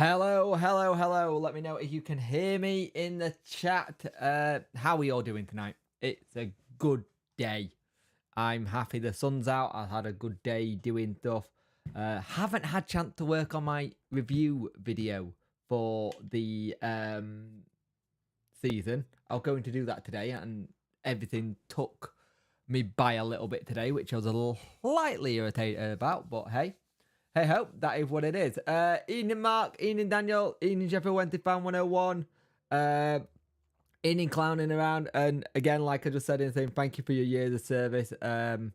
Hello, hello, hello. Let me know if you can hear me in the chat. How are we all doing tonight? It's a good day. I'm happy the sun's out. I've had a good day doing stuff. Haven't had chance to work on my review video for the season. I'm going to do that today, and everything took me by a little bit today, which I was a little slightly irritated about, but hey. Hey ho, that is what it is. Ian and Mark, Ian and Daniel, Ian and Sheffield Wednesday Fan 101. Ian and clowning around. And again, like I just said, in saying thank you for your years of service. Got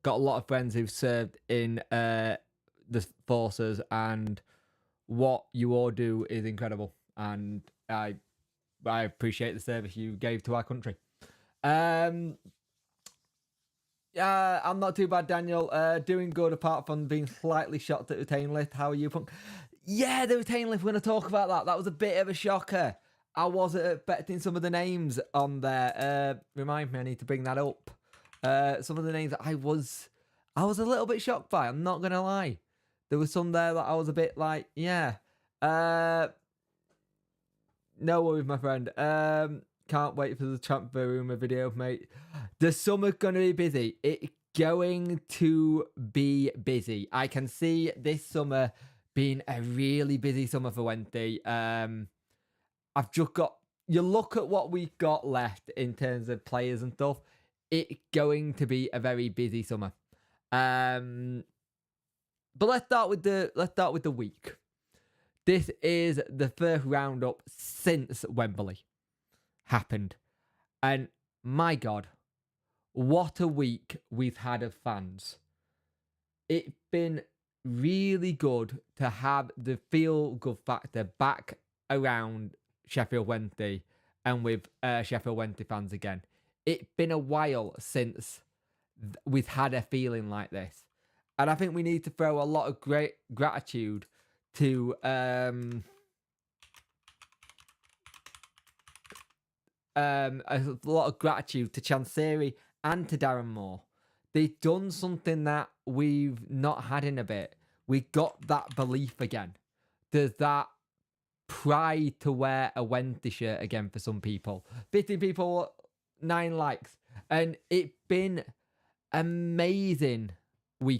a lot of friends who've served in the forces, and what you all do is incredible. And I appreciate the service you gave to our country. I'm not too bad, Daniel. Doing good apart from being slightly shocked at the retain list. How are you, Punk? Yeah, the retain list. We're going to talk about that. That was a bit of a shocker. I wasn't expecting some of the names on there. Remind me, I need to bring that up. Some of the names that I was a little bit shocked by. I'm not going to lie. There was some there that I was a bit like, yeah. No worries, my friend. Can't wait for the transfer rumor video, mate. The summer's going to be busy. It's going to be busy. I can see this summer being a really busy summer for Wednesday. I've just got... You look at what we've got left in terms of players and stuff. It's going to be a very busy summer. But let's start with the week. This is the first roundup since Wembley happened. And my God, what a week we've had of fans. It's been really good to have the feel-good factor back around Sheffield Wednesday and with Sheffield Wednesday fans again. It's been a while since we've had a feeling like this. And I think we need to throw a lot of great gratitude to a lot of gratitude to Chansiri and to Darren Moore. They've done something that we've not had in a bit. We got that belief again. There's that pride to wear a Wednesday shirt again for some people. 50 people, 9 likes. And it's been amazing week.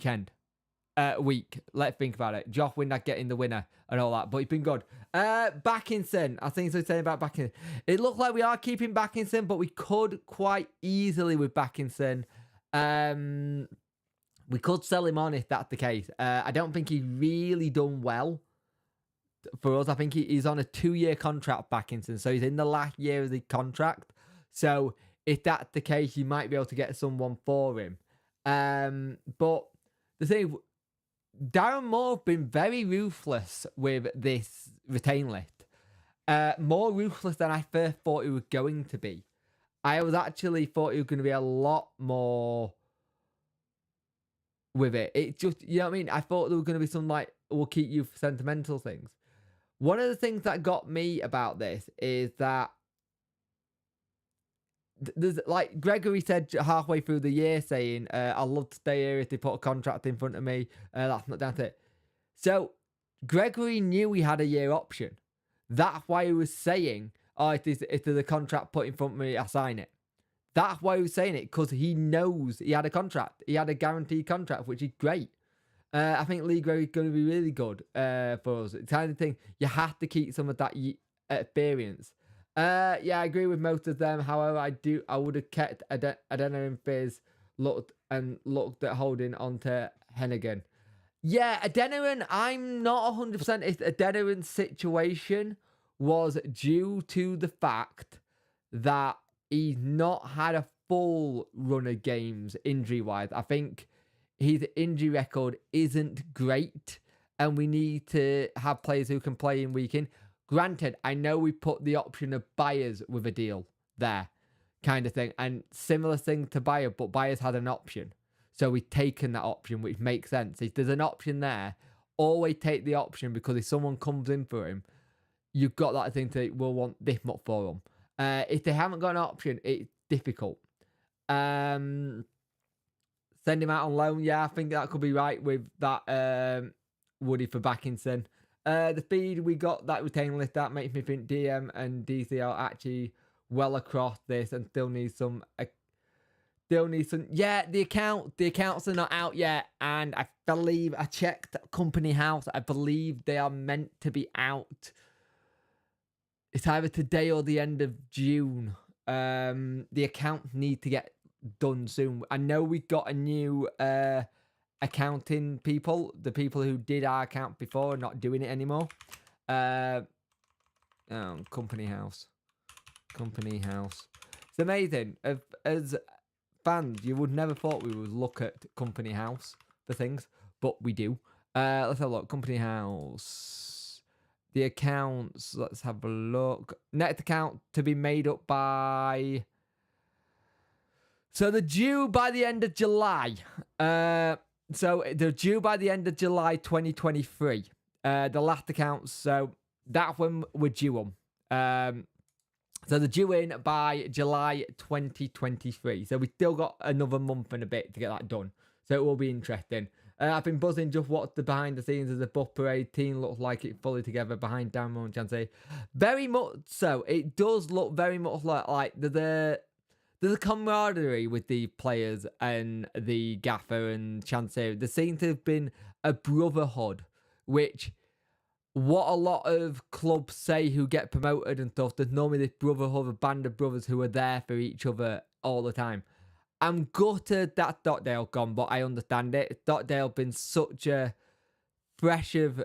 Let's think about it. Joff Windack getting the winner and all that, but it's been good. Backinson, I think they're saying about Backinson. It looked like we are keeping Backinson, but we could quite easily with Backinson. We could sell him on if that's the case. I don't think he's really done well for us. I think he's on a 2-year contract, Backinson, so he's in the last year of the contract. So if that's the case, you might be able to get someone for him. But the thing, Darren Moore have been very ruthless with this retain list. More ruthless than I first thought it was going to be. I was actually thought it was going to be a lot more with it. It just, you know what I mean? I thought there was going to be some like, we'll keep you for sentimental things. One of the things that got me about this is that there's like Gregory said halfway through the year saying, I'd love to stay here if they put a contract in front of me. That's not down to it. So Gregory knew he had a year option. That's why he was saying, oh, if there's a contract put in front of me, I sign it. That's why he was saying it, because he knows he had a contract. He had a guaranteed contract, which is great. I think Lee Gregory is going to be really good for us. It's the kind of thing, you have to keep some of that experience. Yeah, I agree with most of them. However, I would have kept Adena and Fizz, looked at holding on to Hennigan. Yeah, Adena, I'm not 100% if Adena's situation was due to the fact that he's not had a full run of games injury-wise. I think his injury record isn't great, and we need to have players who can play in week in. Granted, I know we put the option of buyers with a deal there, kind of thing. And similar thing to buyer, but buyers had an option. So we've taken that option, which makes sense. If there's an option there, always take the option, because if someone comes in for him, you've got that thing to, we'll want this much for them. If they haven't got an option, it's difficult. Send him out on loan. Yeah, I think that could be right with that Woody for Backinson. The feed we got, that retain list, that makes me think DM and DC are actually well across this and still need some. Yeah, the accounts are not out yet, and I believe I checked Company House. I believe they are meant to be out. It's either today or the end of June. The accounts need to get done soon. I know we got a new accounting people. The people who did our account before are not doing it anymore. Company House. It's amazing. As fans, you would never thought we would look at Company House for things, but we do. Let's have a look. Company House. The accounts. Let's have a look. Next account to be made up by. So they're due by the end of July. So they're due by the end of July 2023. The last accounts. So that's when we're due them. So they're due in by July 2023. So we still got another month and a bit to get that done. So it will be interesting. I've been buzzing just what the behind the scenes of the Buff Parade team looks like it fully together behind Darren Moore and Chansey. Very much so. It does look very much like there's a camaraderie with the players and the gaffer and Chansey. There seems to have been a brotherhood, which what a lot of clubs say who get promoted and stuff, there's normally this brotherhood, a band of brothers who are there for each other all the time. I'm gutted that Stockdale gone, but I understand it. Stockdale been such a fresh of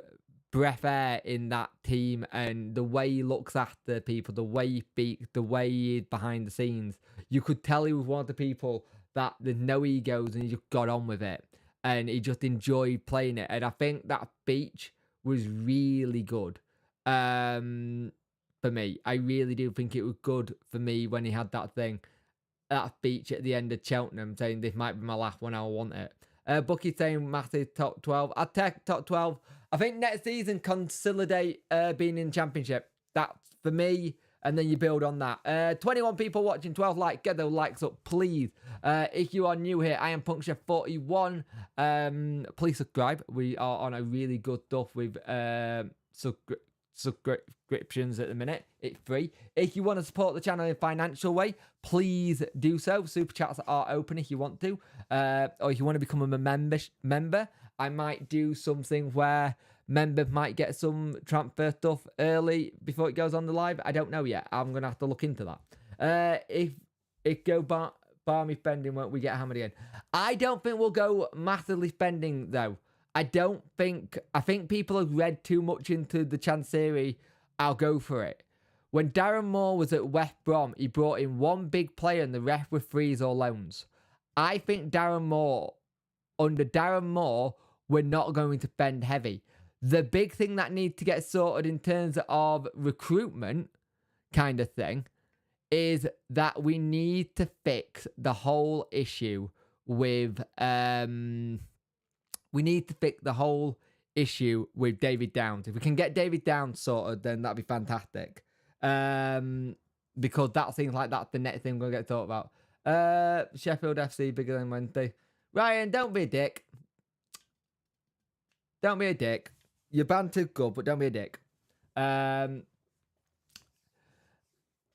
breath air in that team, and the way he looks after people, the way he speaks, the way he is behind the scenes. You could tell he was one of the people that there's no egos and he just got on with it. And he just enjoyed playing it. And I think that speech was really good for me. I really do think it was good for me when he had that speech at the end of Cheltenham saying this might be my last one, I want it. Bucky saying massive top 12. I'd take top 12. I think next season consolidate being in Championship. That's for me. And then you build on that. 21 people watching, 12 likes. Get those likes up, please. If you are new here, I am Puncture 41. Please subscribe. We are on a really good stuff with subscriptions at the minute. It's free. If you want to support the channel in a financial way, please do so. Super chats are open if you want to. Or if you want to become a member, I might do something where members might get some transfer stuff early before it goes on the live. I don't know yet. I'm going to have to look into that. If go barmy spending, won't we get hammered again? I don't think we'll go massively spending, though. I think people have read too much into the Chancery. I'll go for it. When Darren Moore was at West Brom, he brought in one big player and the rest were frees or loans. I think under Darren Moore, we're not going to spend heavy. The big thing that needs to get sorted in terms of recruitment kind of thing is that we need to fix the whole issue with David Downs. If we can get David Downs sorted, then that'd be fantastic. Because that seems like that's the next thing we're going to get talked about. Sheffield FC bigger than Wednesday. Ryan, don't be a dick. Don't be a dick. Your banter's good, but don't be a dick.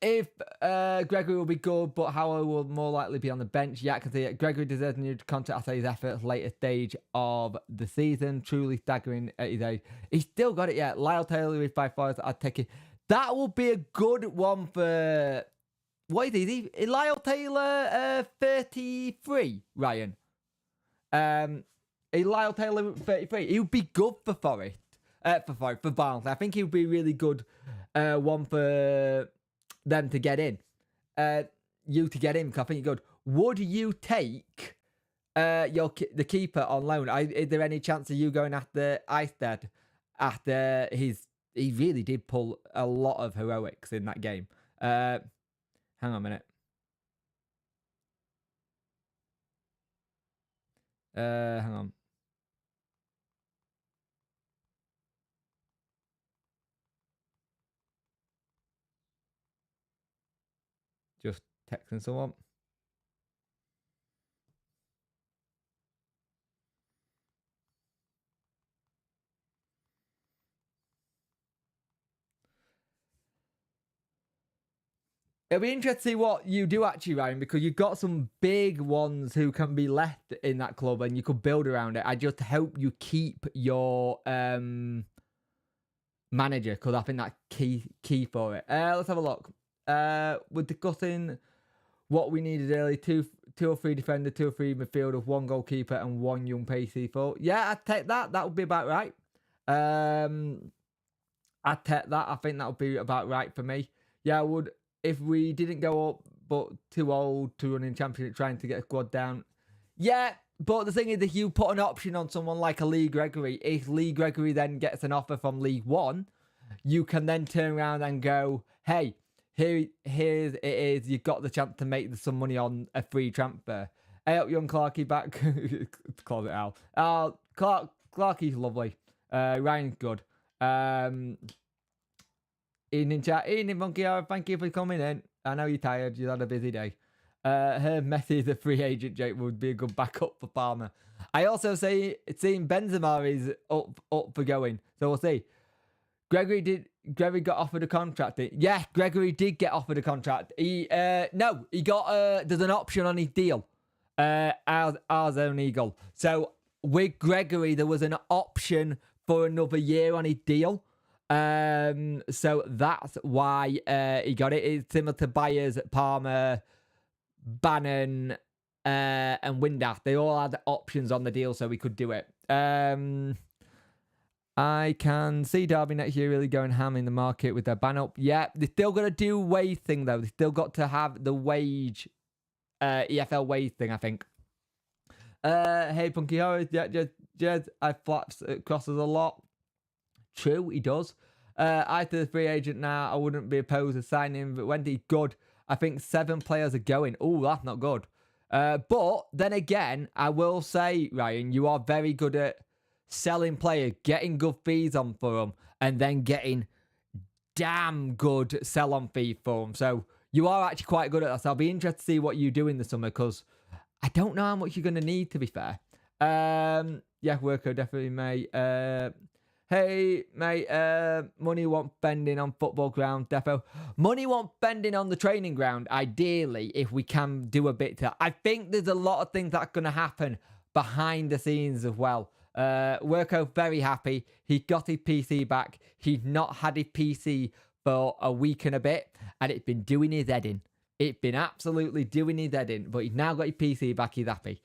If Gregory will be good, but Howard will more likely be on the bench. Yeah, I can see it. Gregory deserves a new contract after his efforts later stage of the season. Truly staggering at his age. He's still got it yet. Lyle Taylor with 5 fours. I'd take it. That will be a good one for... What is he? Is Lyle Taylor 33, Ryan? Is Lyle Taylor 33? He would be good for Forest. For Barnsley. I think he would be a really good one for them to get in. You to get in, because I think you're good. Would you take the keeper on loan? Is there any chance of you going after Eisted after he really did pull a lot of heroics in that game? Hang on a minute. Hang on. Just texting someone. It'll be interesting to see what you do actually, Ryan, because you've got some big ones who can be left in that club and you could build around it. I just hope you keep your manager, because I think that's key for it. Let's have a look. We're discussing what we needed early. Two or three defender, 2 or 3 midfielder, 1 goalkeeper, and 1 young pacey forward. Yeah, I'd take that. That would be about right. I'd take that. I think that would be about right for me. Yeah, I would. If we didn't go up, but too old to run in Championship, trying to get a squad down. Yeah, but the thing is, if you put an option on someone like a Lee Gregory, if Lee Gregory then gets an offer from League One, you can then turn around and go, hey, here it is. You've got the chance to make some money on a free transfer. Hey up, young Clarky back. Close it out. Clarky's lovely. Ryan's good. Evening chat. Evening Monkey Hour. Thank you for coming in. I know you're tired. You had a busy day. Her Messi is a free agent, Jake, would be a good backup for Palmer. I also seen Benzema is up for going. So we'll see. Gregory got offered a contract. Yeah, Gregory did get offered a contract. He got there's an option on his deal. Ours own Eagle. So with Gregory, there was an option for another year on his deal. So that's why he got it. It's similar to Byers, Palmer, Bannon, and Windass. They all had options on the deal, so we could do it. I can see Derby next year really going ham in the market with their ban up. Yeah, they still got to do wage thing though. They still got to have the wage, EFL wage thing, I think. Hey Punky Horrors, yeah, Jez, I flaps crosses a lot. True, he does. I to the free agent now, I wouldn't be opposed to signing him, but Wendy, good. I think 7 players are going. Oh, that's not good. But then again, I will say, Ryan, you are very good at selling players, getting good fees on for them, and then getting damn good sell-on fee for them. So you are actually quite good at that. So I'll be interested to see what you do in the summer, because I don't know how much you're going to need, to be fair. Yeah, Worko definitely may. Hey, mate, money won't bending on football ground, defo. Money won't bending on the training ground, ideally, if we can do a bit to. I think there's a lot of things that are going to happen behind the scenes as well. Worko, very happy. He got his PC back. He'd not had his PC for a week and a bit, and it's been doing his head in. It's been absolutely doing his head in, but he's now got his PC back. He's happy.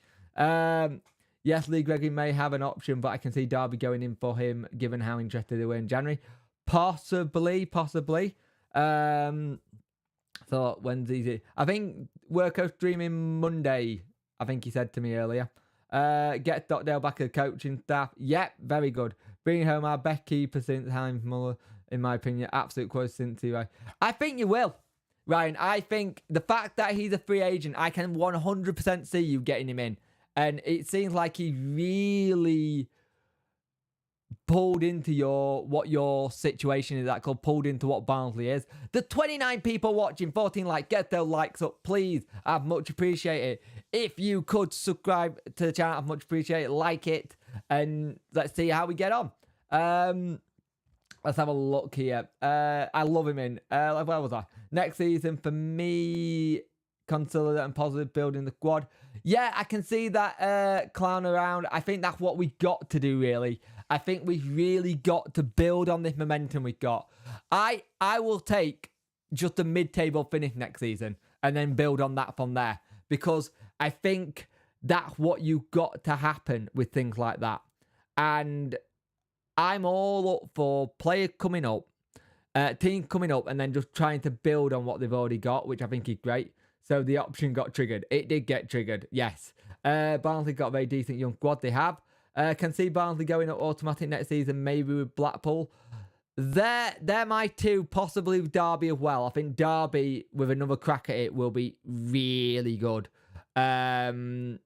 Yes, Lee Gregory may have an option, but I can see Derby going in for him, given how interested they were in January. Possibly. So Wednesday. I think Worko's dreaming Monday, I think he said to me earlier. Get Stockdale back as coaching staff. Yep, very good. Bringing home our best keeper since Heinz Muller, in my opinion. Absolute quote since he. I think you will, Ryan. I think the fact that he's a free agent, I can 100% see you getting him in. And it seems like he really pulled into what your situation is at club, pulled into what Barnsley is. The 29 people watching, 14 likes, get those likes up, please. I'd much appreciate it. If you could subscribe to the channel, I'd much appreciate it. Like it, and let's see how we get on. Let's have a look here. I love him in. Where was I? Next season for me, consider that and positive building the squad. Yeah, I can see that clown around. I think that's what we got to do, really. I think we've really got to build on this momentum we've got. I will take just a mid-table finish next season and then build on that from there, because I think that's what you got to happen with things like that. And I'm all up for players coming up, team coming up, and then just trying to build on what they've already got, which I think is great. So the option got triggered. It did get triggered, yes. Barnsley got a very decent young squad. They have. Can see Barnsley going up automatic next season, maybe with Blackpool. They're my two, possibly with Derby as well. I think Derby, with another crack at it, will be really good. Will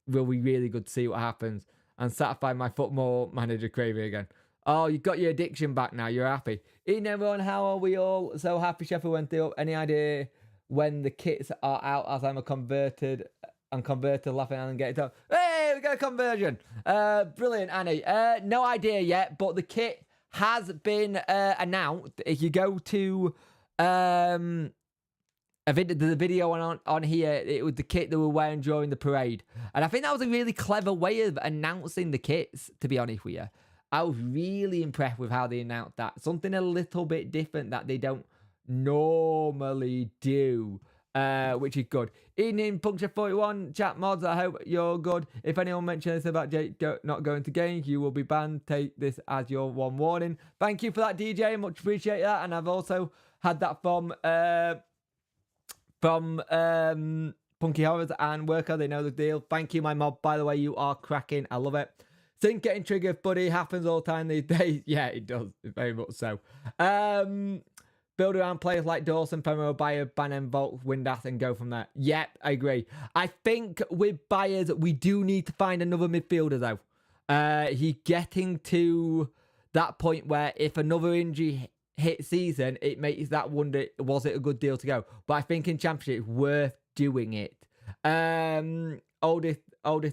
be really good to see what happens. And satisfy my football manager craving again. Oh, you got your addiction back now. You're happy. Evening, everyone. How are we all? So happy Sheffield Wednesday up. Any idea when the kits are out, as I'm converted, laughing and getting up. Hey, we got a conversion. Brilliant, Annie. No idea yet, but the kit has been announced. If you go to the video on here, it was the kit they were wearing during the parade. And I think that was a really clever way of announcing the kits, to be honest with you. I was really impressed with how they announced that. Something a little bit different that they don't normally do, which is good. Evening, Puncture 41, chat mods, I hope you're good. If anyone mentions anything about Jake not going to games, you will be banned. Take this as your one warning. Thank you for that, DJ. Much appreciate that. And I've also had that from Punky Horrors and Worker. They know the deal. Thank you, my mob. By the way, you are cracking. I love it. Think getting triggered, buddy. Happens all the time these days. Yeah, it does. Very much so. Build around players like Dawson, Femo, Bayer, Bannon, Volt, Windass, and go from there. Yep, I agree. I think with Byers, we do need to find another midfielder, though. He's getting to that point where if another injury hit season, it makes that wonder, was it a good deal to go? But I think in Championship, it's worth doing it. Oldest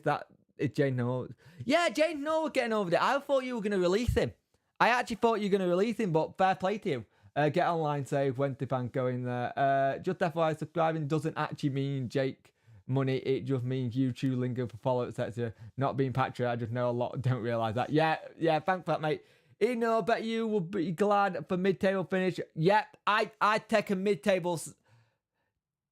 that is Jane Noel. Yeah, Jane Noel getting over there. I thought you were going to release him. I actually thought you were going to release him, but fair play to you. Get online, save, Wednesday fan going there. Just FYI, subscribing doesn't actually mean Jake money. It just means YouTube lingo for follow, etc. Not being Patriot, I just know a lot don't realise that. Yeah, thanks for that, mate. I bet you will be glad for mid-table finish. Yep, I'd take a mid-table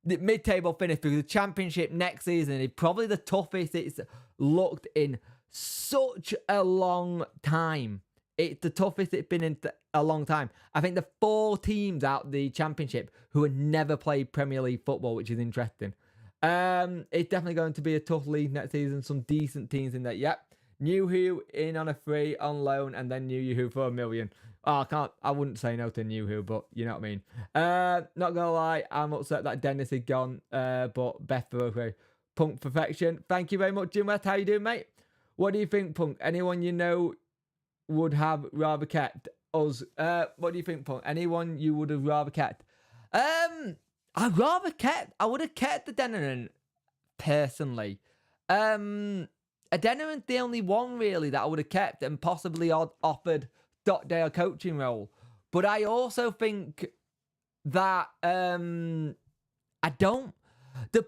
finish because the Championship next season is probably the toughest it's looked in such a long time. It's the toughest it's been in a long time. I think the 4 teams out the Championship who had never played Premier League football, which is interesting. It's definitely going to be a tough league next season. Some decent teams in there. Yep. New Who in on a free, on loan, and then New Who for $1 million. Oh, I wouldn't say no to New Who, but you know what I mean. Not gonna lie, I'm upset that Dennis is gone. But Beth for okay. Punk perfection. Thank you very much, Jim West. How you doing, mate? What do you think, Punk? Anyone you know would have rather kept us? What do you think, Punk? Anyone you would have rather kept? I would have kept the Deneran personally. Adeneran's the only one really that I would have kept and possibly offered Stockdale coaching role. But I also think that the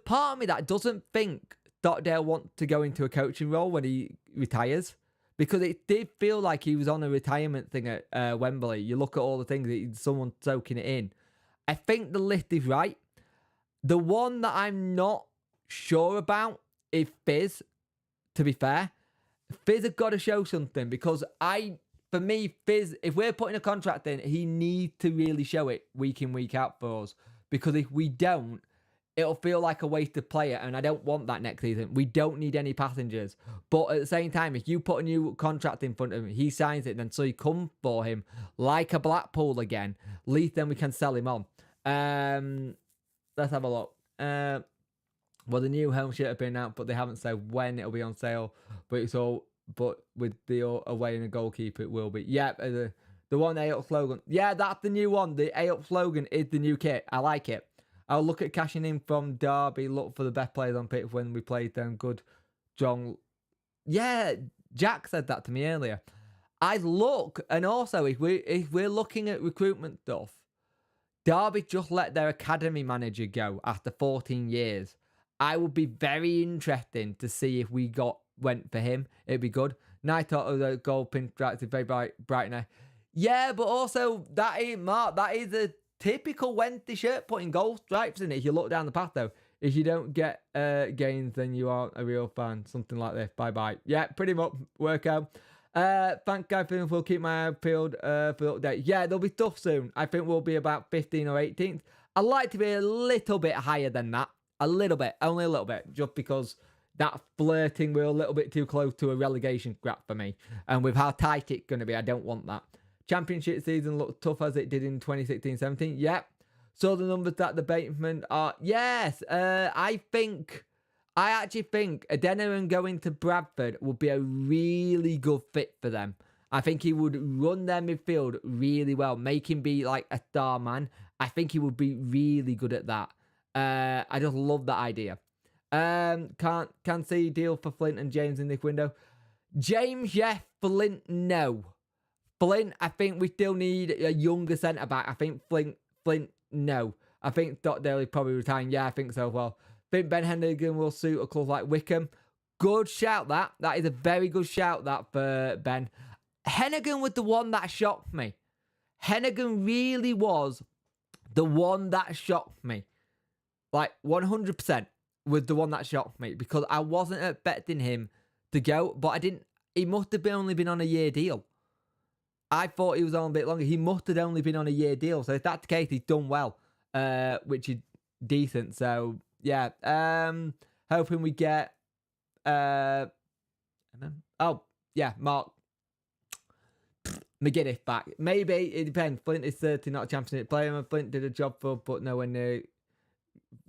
part of me that doesn't think Stockdale wants to go into a coaching role when he retires, because it did feel like he was on a retirement thing at Wembley. You look at all the things, someone soaking it in. I think the list is right. The one that I'm not sure about is Fizz. To be fair, Fizz has got to show something because for me, Fizz, if we're putting a contract in, he needs to really show it week in, week out for us. Because if we don't, it'll feel like a wasted player, and I don't want that next season. We don't need any passengers. But at the same time, if you put a new contract in front of him, he signs it, then so you come for him like a Blackpool again, at least then we can sell him on. Let's have a look. Well, the new home shirt have been out, but they haven't said when it'll be on sale. But with the away and the goalkeeper, it will be. Yeah, the one A-up slogan. Yeah, that's the new one. The A-up slogan is the new kit. I like it. I'll look at cashing in from Derby. Look for the best players on pitch when we played them. Good, John. Yeah, Jack said that to me earlier. I look, and also if we're looking at recruitment stuff, Derby just let their academy manager go after 14 years. I would be very interested to see if we went for him. It'd be good. Night out of the gold pin stripes is very bright now. Yeah, but also that ain't Mark. That is a typical Wednesday shirt putting gold stripes in it. If you look down the path though, if you don't get gains, then you aren't a real fan. Something like this. Bye. Yeah, pretty much work out. Thank Guy Films. We'll keep my eye peeled for the update. Yeah, there'll be stuff soon. I think we'll be about 15th or 18th. I'd like to be a little bit higher than that. A little bit, only a little bit, just because that flirting, we're a little bit too close to a relegation scrap for me. And with how tight it's going to be, I don't want that. Championship season looked tough as it did in 2016-17. Yep. So the numbers that the Bateman are, yes. I actually think Adeniran going to Bradford would be a really good fit for them. I think he would run their midfield really well, make him be like a star man. I think he would be really good at that. I just love that idea. Can see deal for Flint and James in this window. James, yeah. Flint, no. Flint, I think we still need a younger centre back. I think Flint, no. I think Dot Daly probably retiring. Yeah, I think so. Well, I think Ben Hennigan will suit a club like Wickham. Good shout, that. That is a very good shout, that, for Ben. Hennigan was the one that shocked me. Hennigan really was the one that shocked me. Like, 100% was the one that shocked me because I wasn't expecting him to go, but I didn't. He must have only been on a year deal. I thought he was on a bit longer. He must have only been on a year deal. So if that's the case, he's done well, which is decent. So, yeah. Hoping we get... Mark McGuinness back. Maybe, it depends. Flint is certainly not a championship player. Flint did a job for, but nowhere near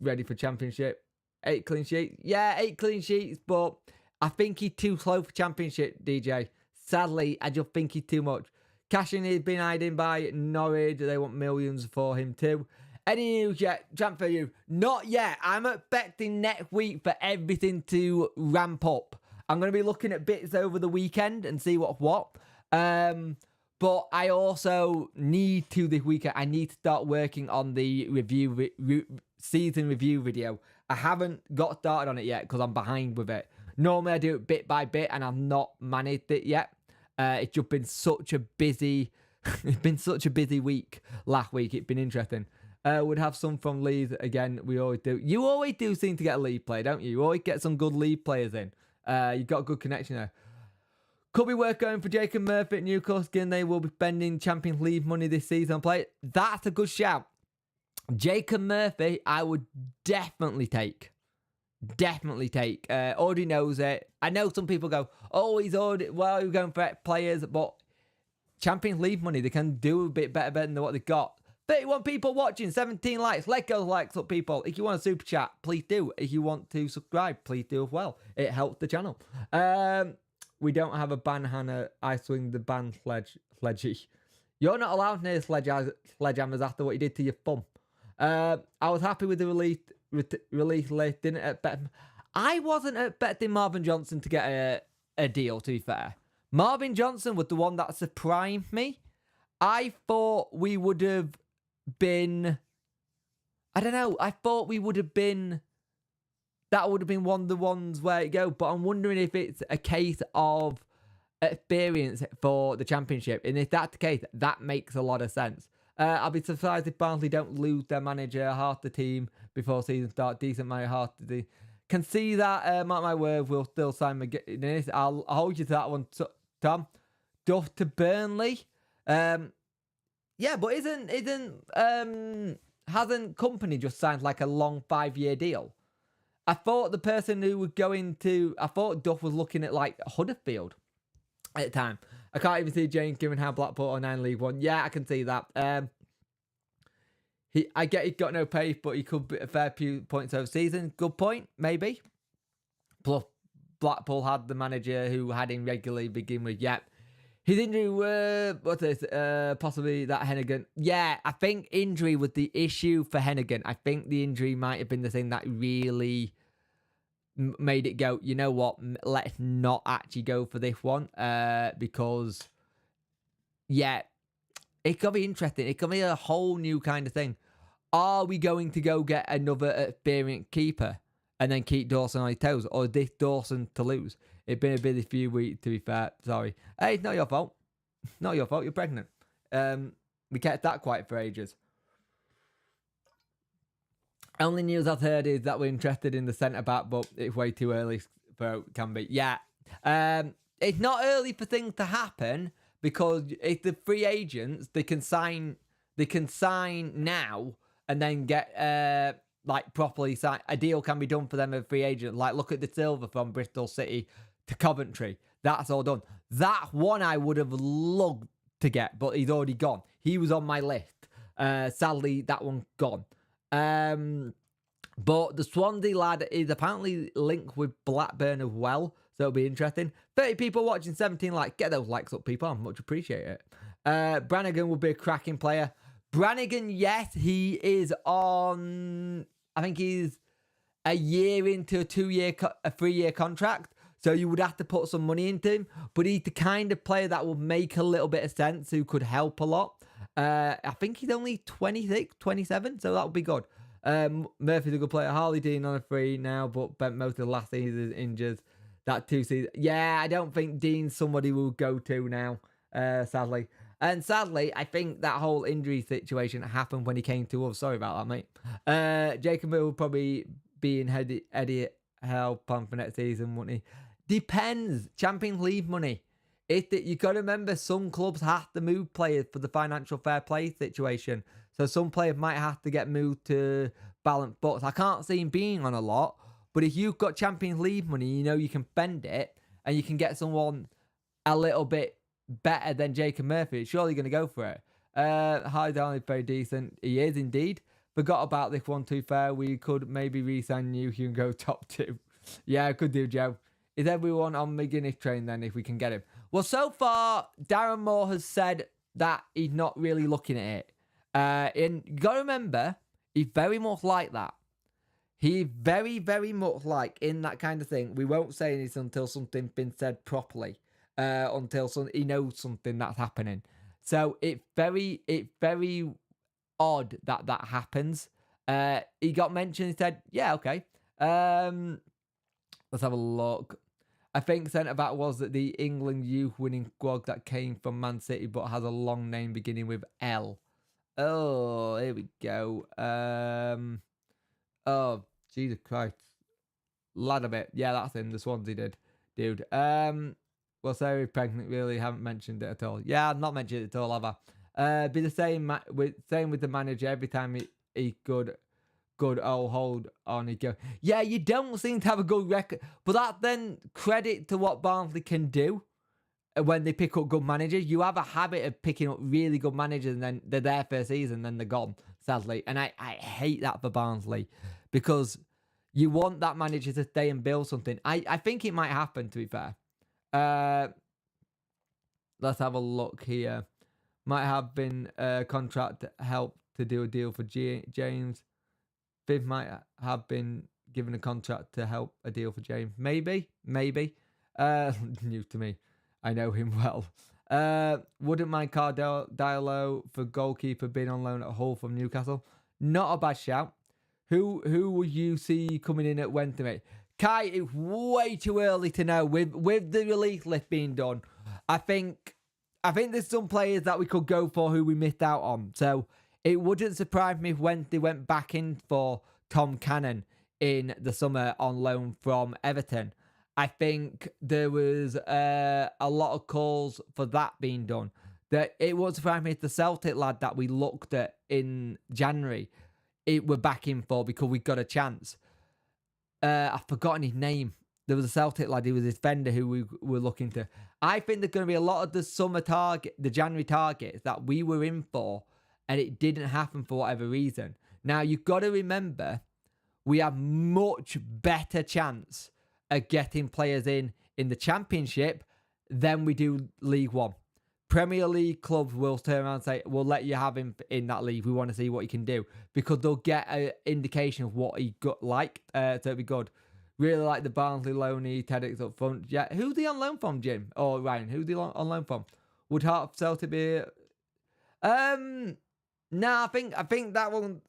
ready for championship. 8 clean sheets. Yeah, 8 clean sheets, but I think he's too slow for championship, DJ. Sadly, I just think he's too much. Cashing has been hiding by Norwich. They want millions for him too. Any news yet? Transfer you? Not yet. I'm expecting next week for everything to ramp up. I'm going to be looking at bits over the weekend and see what's what. But I also need to this weekend. I need to start working on the season review video. I haven't got started on it yet because I'm behind with it. Normally I do it bit by bit and I've not managed it yet. It's just been such a busy, it's been such a busy week last week. It's been interesting. Would have some from Leeds again. We always do. You always do seem to get a lead player, don't you? You always get some good lead players in. You've got a good connection there. Could be worth going for Jacob Murphy at Newcastle. Again, they will be spending Champions League money this season on play. That's a good shout. Jacob Murphy, I would definitely take. Definitely take. Already knows it. I know some people go, oh, he's already, well, you're going for players, but Champions League money, they can do a bit better than what they've got. 31 people watching, 17 likes. Let go likes up, people. If you want a super chat, please do. If you want to subscribe, please do as well. It helps the channel. We don't have a ban, Hannah. I swing the ban sledgy. You're not allowed near sledgehammers after what you did to your thumb. I was happy with the release list. Didn't expect. I wasn't expecting Marvin Johnson to get a deal, to be fair. Marvin Johnson was the one that surprised me. I thought we would have been... I don't know. I thought we would have been... That would have been one of the ones where it go. But I'm wondering if it's a case of experience for the championship. And if that's the case, that makes a lot of sense. I'll be surprised if Barnsley don't lose their manager, half the team, before season start. Decent manager, half the team. Can see that, mark my word, we'll still sign McGuinness. I'll hold you to that one, Tom. Duff to Burnley. Yeah, but hasn't Company just signed like a long 5-year deal? I thought the person who was going to... I thought Duff was looking at, like, Huddersfield at the time. I can't even see James given how Blackpool are 9 League 1. Yeah, I can see that. I get he got no pay, but he could be a fair few points over season. Good point, maybe. Plus, Blackpool had the manager who had him regularly begin with. Yeah. His injury possibly that Hennigan. Yeah, I think injury was the issue for Hennigan. I think the injury might have been the thing that really made it go, you know what, let's not actually go for this one. Because, yeah, it could be interesting. It could be a whole new kind of thing. Are we going to go get another experienced keeper and then keep Dawson on his toes? Or is this Dawson to lose? It's been a busy few weeks, to be fair. Sorry. Hey, it's not your fault. Not your fault. You're pregnant. We kept that quiet for ages. Only news I've heard is that we're interested in the centre-back, but it's way too early for it can be. Yeah. It's not early for things to happen because if the free agents, they can sign now and then get like properly signed. A deal can be done for them as free agent. Like look at the Silva from Bristol City to Coventry. That's all done. That one I would have loved to get, but he's already gone. He was on my list. Sadly, that one's gone. But the Swansea lad is apparently linked with Blackburn as well, so it'll be interesting. 30 people watching, 17 likes. Get those likes up, people. I much appreciate it. Brannigan will be a cracking player. Brannigan, yes, he is on... I think he's a year into a 3-year contract. So you would have to put some money into him. But he's the kind of player that would make a little bit of sense, who could help a lot. I think he's only 26, 27, so that would be good. Murphy's a good player. Harley Dean on a free now, but spent most of the last season injured. That 2 seasons. Yeah, I don't think Dean's somebody we'll go to now, sadly. And sadly, I think that whole injury situation happened when he came to us. Sorry about that, mate. Jacob will probably be in Eddie help on for next season, won't he? Depends. Champions League money. You got to remember, some clubs have to move players for the financial fair play situation. So some players might have to get moved to balance books. I can't see him being on a lot, but if you've got Champions League money, you know you can spend it and you can get someone a little bit better than Jacob Murphy. It's surely going to go for it. Hardy is very decent. He is indeed. Forgot about this one, too fair. We could maybe re-sign you and go top 2. Yeah, could do, Joe. Is everyone on McGuinness train then if we can get him? Well, so far, Darren Moore has said that he's not really looking at it. And you got to remember, he's very much like that. He's very, very much like in that kind of thing. We won't say anything until something's been said properly. Until he knows something that's happening. So it's very odd that happens. He got mentioned. He said, "Yeah, okay." Let's have a look. I think centre-back was the England youth winning squad that came from Man City but has a long name beginning with L. Oh, here we go. Oh, Jesus Christ. Lad a bit. Yeah, that's him. The Swansea dude. Well, Sarah pregnant, really haven't mentioned it at all. Yeah, I've not mentioned it at all, have I? Be the same with the manager. Every time he good hold on, he go. Yeah, you don't seem to have a good record, but that then credit to what Barnsley can do when they pick up good managers. You have a habit of picking up really good managers, and then they're there for a season, then they're gone. Sadly, and I hate that for Barnsley because you want that manager to stay and build something. I think it might happen, to be fair. Let's have a look here. Might have been a contract help to do a deal for James. Viv might have been given a contract to help a deal for James. Maybe. New to me. I know him well. Wouldn't mind Diallo for goalkeeper being on loan at Hull from Newcastle. Not a bad shout. Who will you see coming in at Wednesday? Kai, it's way too early to know. With the release list being done, I think there's some players that we could go for who we missed out on. So it wouldn't surprise me if Wednesday went back in for Tom Cannon in the summer on loan from Everton. I think there was a lot of calls for that being done. That it wouldn't surprise me if the Celtic lad that we looked at in January, it were back in for because we got a chance. I've forgotten his name. There was a Celtic lad, he was a defender who we were looking to. I think there's going to be a lot of the January targets that we were in for, and it didn't happen for whatever reason. Now, you've got to remember, we have much better chance of getting players in the Championship than we do League One. Premier League clubs will turn around and say, we'll let you have him in that league. We want to see what he can do. Because they'll get an indication of what he got like. So it'll be good. Really like the Barnsley loanee, TEDx up front. Yeah, who's he on loan from, Jim? Or Ryan, who's he on loan from? Would Heart of Celtic be... Nah, I think that one...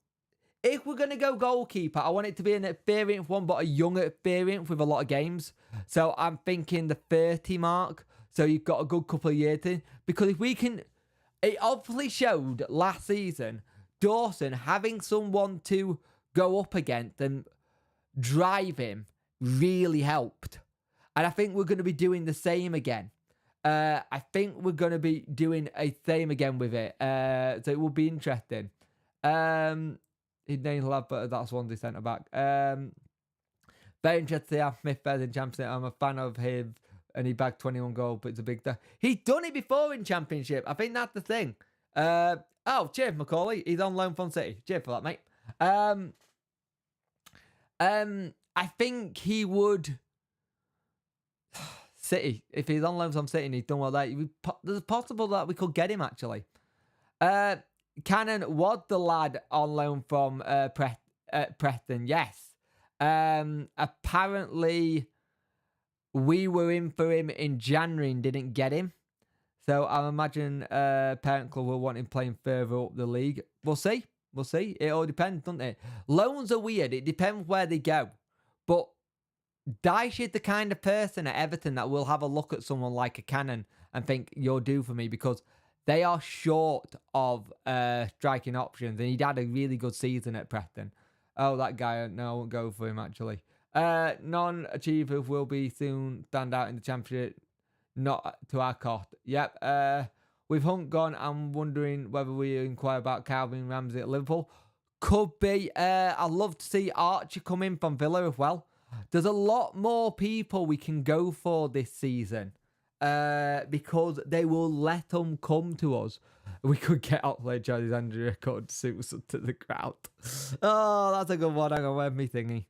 If we're going to go goalkeeper, I want it to be an experienced one, but a young experience with a lot of games. So I'm thinking the 30 mark. So you've got a good couple of years in. Because if we can... It obviously showed last season, Dawson having someone to go up against and drive him really helped. And I think we're going to be doing the same again. I think we're going to be doing a same again with it. So it will be interesting. His name's Lad, but that's one they centre back. Very interested to have Smith better in Championship. I'm a fan of him, and he bagged 21 goals, but it's a big day. He's done it before in Championship. I think that's the thing. Cheers, Macaulay. He's on loan from City. Cheers for that, mate. I think he would... City. If he's on loan from City and he's done well there, there's possible that we could get him, actually. Cannon was the lad on loan from Preston, yes. Apparently, we were in for him in January and didn't get him. So I imagine parent club will want him playing further up the league. We'll see. We'll see. It all depends, doesn't it? Loans are weird. It depends where they go. But Dyche is the kind of person at Everton that will have a look at someone like a Cannon and think, you're due for me, because they are short of striking options. And he'd had a really good season at Preston. Oh, that guy, no, I won't go for him, actually. Non-achievers will be soon stand out in the Championship, not to our cost. Yep. With Hunt gone, I'm wondering whether we inquire about Calvin Ramsey at Liverpool. Could be. I'd love to see Archie come in from Villa as well. There's a lot more people we can go for this season because they will let them come to us. We could get Oxlade, Alexandria record suits up to the crowd. Oh, that's a good one. Hang on, where's me thingy?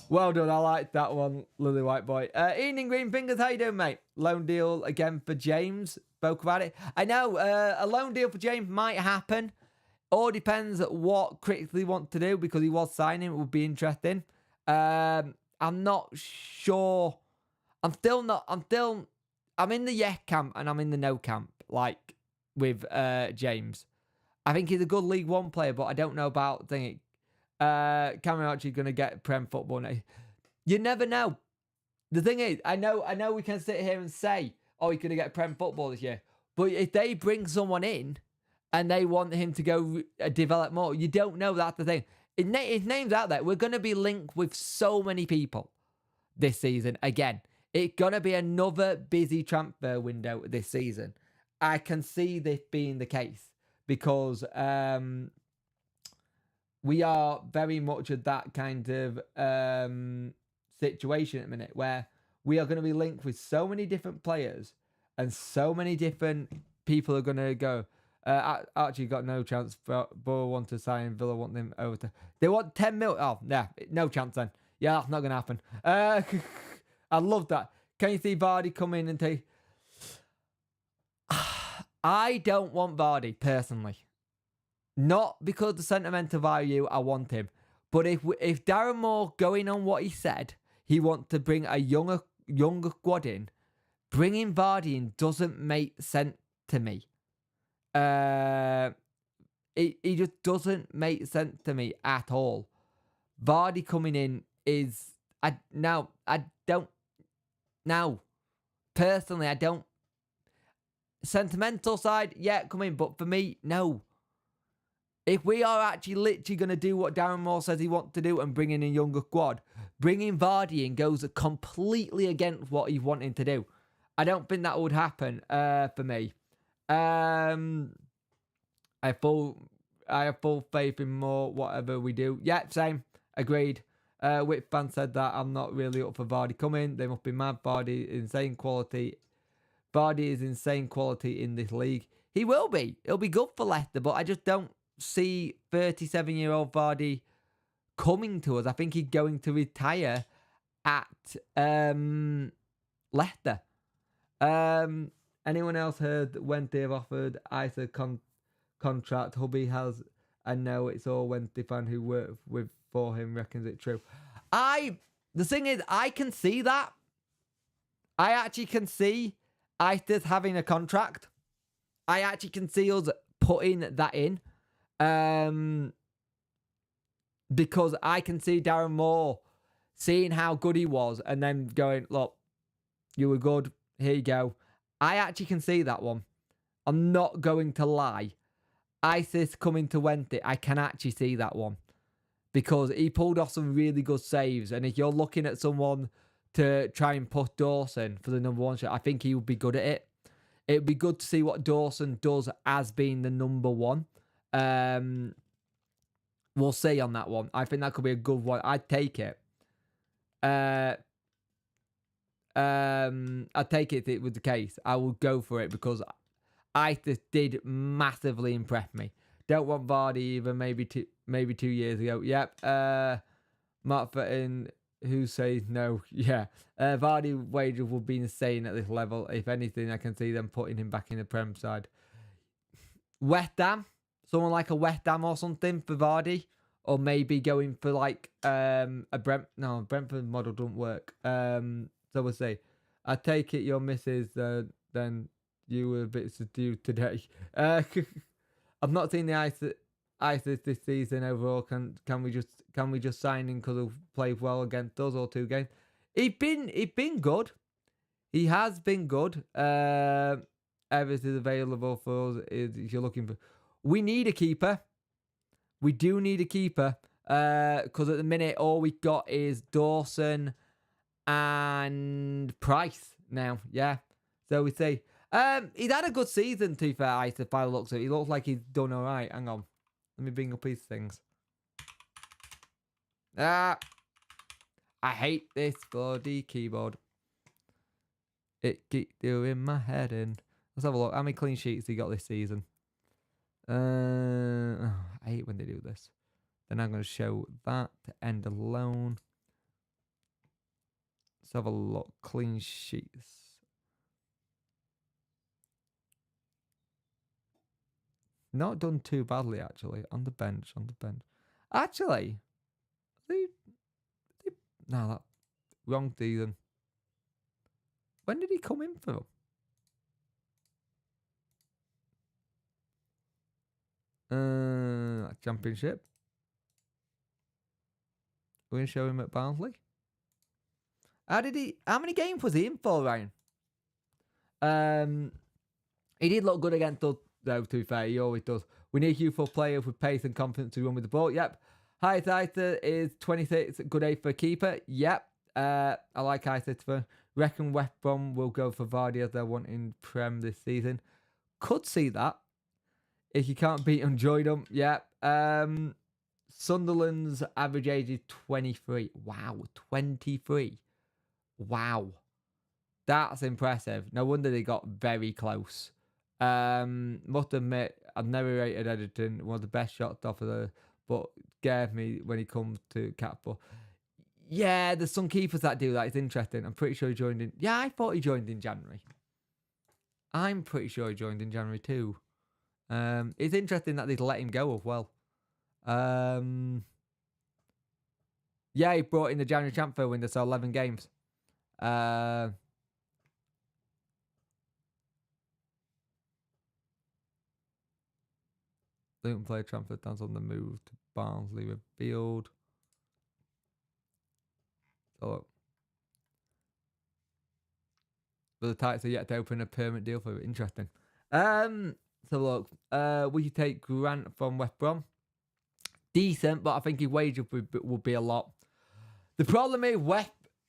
Well done, I like that one, Lily White Boy. Ian in Green Fingers, how you doing, mate? Loan deal again for James. Spoke about it. I know, a loan deal for James might happen. All depends what critics want to do, because he was signing. It would be interesting. I'm not sure. I'm in the yes camp and I'm in the no camp, like with James. I think he's a good League One player, but I don't know about thinking. Cameron Archie going to get Prem football now. You never know. The thing is, I know we can sit here and say, oh, he's going to get Prem football this year. But if they bring someone in and they want him to go develop more, you don't know. That's the thing. His name's out there. We're going to be linked with so many people this season. Again, it's going to be another busy transfer window this season. I can see this being the case because we are very much at that kind of situation at the minute where we are going to be linked with so many different players and so many different people are going to go. Archie got no chance. Borough want to sign. Villa want them over to. They want 10 mil. Oh, yeah, no chance then. Yeah, that's not going to happen. I love that. Can you see Vardy come in and take? I don't want Vardy personally. Not because of the sentimental value, I want him. But if Darren Moore, going on what he said, he wants to bring a younger squad in, bringing Vardy in doesn't make sense to me. It just doesn't make sense to me at all. Vardy coming in is personally I don't. Sentimental side, yeah, come in, but for me, no. If we are actually literally going to do what Darren Moore says he wants to do and bring in a younger squad, bringing Vardy in goes completely against what he's wanting to do. I don't think that would happen for me. I have full faith in Moore, whatever we do. Yeah, same. Agreed. Whip fan said that I'm not really up for Vardy coming. They must be mad. Vardy is insane quality in this league. He will be. It'll be good for Leicester, but I just don't see 37-year-old Vardy coming to us. I think he's going to retire at Leicester. Anyone else heard that Wednesday have offered Isa contract? Hubby has. I know it's all Wednesday fan who worked with for him reckons it true. The thing is, I can see that. I actually can see Isa's having a contract. I actually can see us putting that in. Because I can see Darren Moore seeing how good he was and then going, look, you were good, here you go. I actually can see that one. I'm not going to lie. Isis coming to Wednesday, I can actually see that one. Because he pulled off some really good saves. And if you're looking at someone to try and push Dawson for the number one shot, I think he would be good at it. It would be good to see what Dawson does as being the number one. We'll see on that one. I think that could be a good one. I'd take it. I'd take it if it was the case. I would go for it because Isis did massively impress me. Don't want Vardy even maybe 2 years ago. Yep. Mark Fitton, who says no? Yeah. Vardy wages will be insane at this level. If anything, I can see them putting him back in the Prem side. West Ham. Someone like a West Ham or something for Vardy. Or maybe going for like a Brentford model doesn't work. So we'll see. I take it your missus then you were a bit subdued today. I've not seen the ISIS this season overall. Can we just sign him because he'll play well against us or 2 games? He's been good. He has been good. Everything available for us if you're looking for. We need a keeper. We do need a keeper. Because at the minute all we got is Dawson and Price now. Yeah. So we say he's had a good season, to be fair, Isis, by the looks of it. He looks like he's done alright. Hang on. Let me bring up his things. I hate this bloody keyboard. It keeps doing my head in. Let's have a look. How many clean sheets he got this season? I hate when they do this. Then I'm going to show that to end alone. Let's have a look. Clean sheets. Not done too badly, actually. On the bench. Actually, no, that wrong season. When did he come in for? Championship. We're going to show him at Barnsley. How many games was he in for, Ryan? He did look good against us, though, to be fair. He always does. We need youthful players with pace and confidence to run with the ball. Yep. Highest Ister is 26. Good age for a keeper. Yep. I like Ister. Reckon West Brom will go for Vardy as they're wanting Prem this season. Could see that. If you can't beat them, join them. Yep. Sunderland's average age is 23. Wow. 23. Wow. That's impressive. No wonder they got very close. Must admit, I've never rated Edgerton. One of the best shots off of the, but scared me when he comes to catball. Yeah, there's some keepers that do that. It's interesting. I'm pretty sure he joined in. Yeah, I thought he joined in January. I'm pretty sure he joined in January too. It's interesting that they'd let him go as well. Yeah, he brought in the January transfer window, so 11 games. Luton player transfer dance on the move to Barnsley revealed. Oh. But the Titans are yet to open a permanent deal for it. Interesting. So look, will you take Grant from West Brom? Decent, but I think his wage would be a lot. The problem is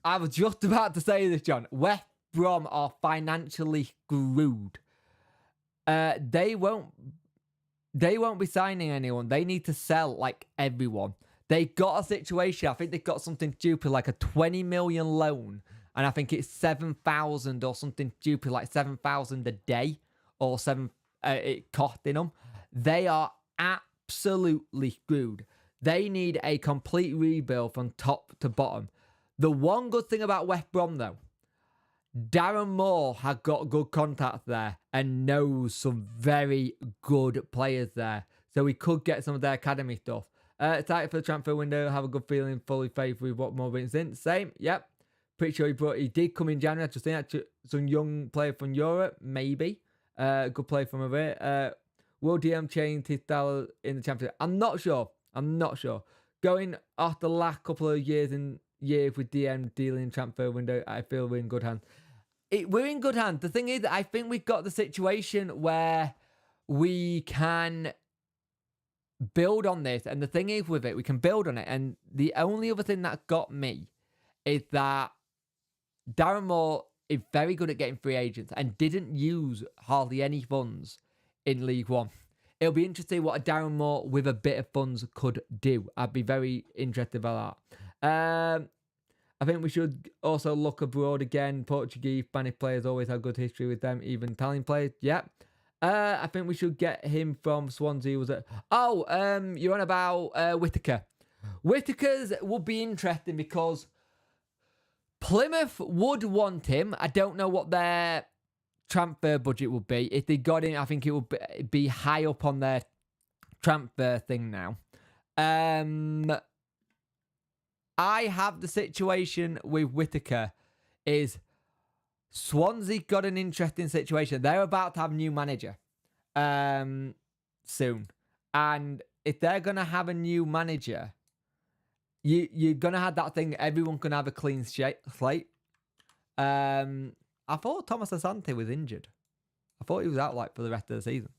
I was just about to say this, John. West Brom are financially screwed. They won't be signing anyone. They need to sell like everyone. They got a situation. I think they've got something stupid like a 20 million loan. And I think it's 7,000 or something stupid like 7,000 a day or it costing them. They are absolutely screwed. They need a complete rebuild from top to bottom. The one good thing about West Brom though, Darren Moore has got good contacts there and knows some very good players there. So we could get some of their academy stuff. Excited for the transfer window. Have a good feeling. Fully faith with what more brings in. Same. Yep. Pretty sure he did come in January. Just think that some young player from Europe. Maybe. Good player from over here. Will DM change his style in the championship? I'm not sure. Going off the last couple of years with DM dealing transfer window, I feel we're in good hands. We're in good hands. The thing is, I think we've got the situation where we can build on this. And the thing is with it, we can build on it. And the only other thing that got me is that Darren Moore is very good at getting free agents and didn't use hardly any funds in League One. It'll be interesting what a Darren Moore with a bit of funds could do. I'd be very interested about that. I think we should also look abroad again. Portuguese, Spanish players always have good history with them, even Italian players. Yep. I think we should get him from Swansea. You're on about Whittaker. Whittaker's would be interesting because Plymouth would want him. I don't know what their transfer budget would be. If they got him, I think it would be high up on their transfer thing now. I have the situation with Whittaker is Swansea got an interesting situation. They're about to have a new manager soon. And if they're going to have a new manager, you're going to have that thing, everyone can have a clean slate. I thought Thomas Asante was injured. I thought he was out for the rest of the season.